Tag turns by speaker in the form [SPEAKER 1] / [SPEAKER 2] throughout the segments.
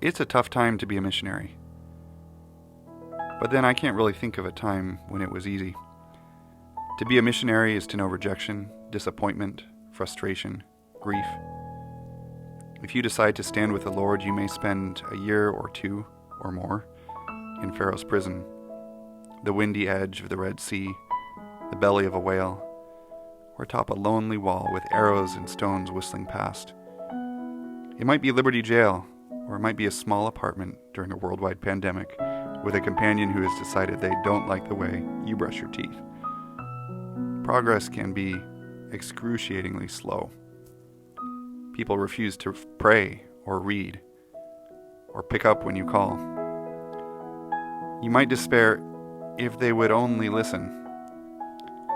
[SPEAKER 1] It's a tough time to be a missionary. But then I can't really think of a time when it was easy. To be a missionary is to know rejection, disappointment, frustration, grief. If you decide to stand with the Lord, you may spend a year or two or more in Pharaoh's prison, the windy edge of the Red Sea, the belly of a whale, or atop a lonely wall with arrows and stones whistling past. It might be Liberty Jail, or it might be a small apartment during a worldwide pandemic with a companion who has decided they don't like the way you brush your teeth. Progress can be excruciatingly slow. People refuse to pray or read or pick up when you call. You might despair if they would only listen.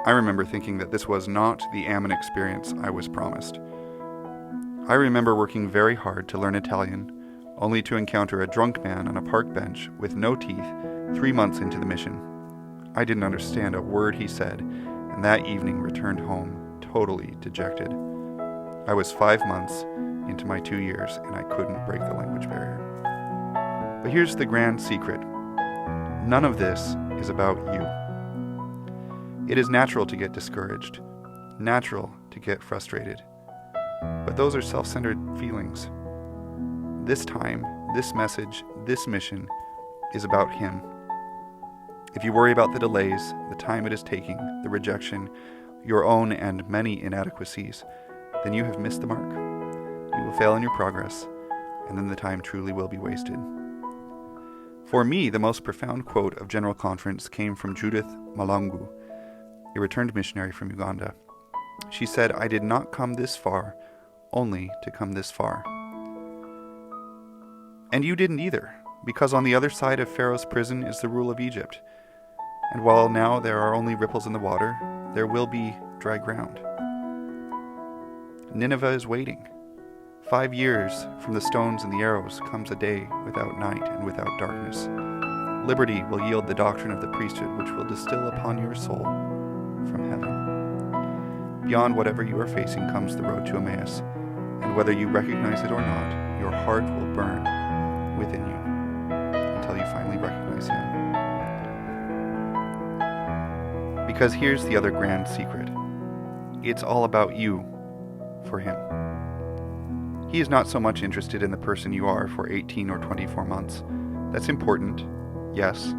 [SPEAKER 1] I remember thinking that this was not the Ammon experience I was promised. I remember working very hard to learn Italian, only to encounter a drunk man on a park bench with no teeth 3 months into the mission. I didn't understand a word he said, and that evening returned home totally dejected. I was 5 months into my 2 years, and I couldn't break the language barrier. But here's the grand secret. None of this is about you. It is natural to get discouraged, natural to get frustrated. But those are self-centered feelings. This time, this message, this mission is about Him. If you worry about the delays, the time it is taking, the rejection, your own and many inadequacies, then you have missed the mark. You will fail in your progress, and then the time truly will be wasted. For me, the most profound quote of General Conference came from Judith Malangu, a returned missionary from Uganda. She said, "I did not come this far only to come this far." And you didn't either, because on the other side of Pharaoh's prison is the rule of Egypt. And while now there are only ripples in the water, there will be dry ground. Nineveh is waiting. 5 years from the stones and the arrows comes a day without night and without darkness. Liberty will yield the doctrine of the priesthood, which will distill upon your soul from heaven. Beyond whatever you are facing comes the road to Emmaus, and whether you recognize it or not, your heart will burn within you until you finally recognize Him. Because here's the other grand secret. It's all about you for Him. He is not so much interested in the person you are for 18 or 24 months. That's important, yes,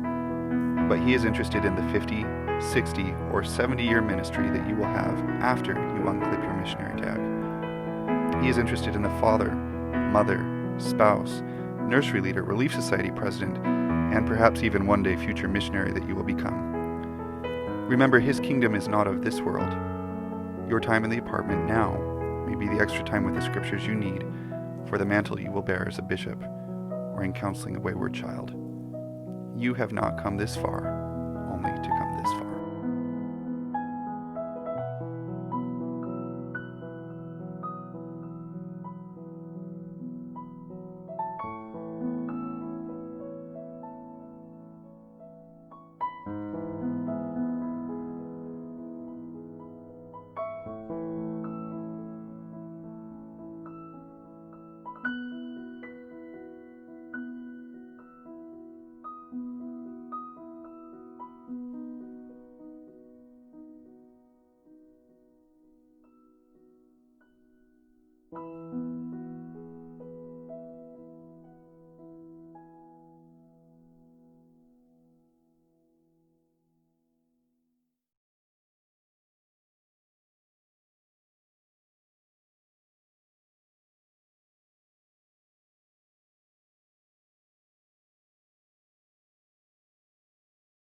[SPEAKER 1] but He is interested in the 50, 60, or 70-year ministry that you will have after you unclip your missionary tag. He is interested in the father, mother, spouse, nursery leader, Relief Society president, and perhaps even one day future missionary that you will become. Remember, His kingdom is not of this world. Your time in the apartment now may be the extra time with the scriptures you need for the mantle you will bear as a bishop or in counseling a wayward child. You have not come this far only to come this far.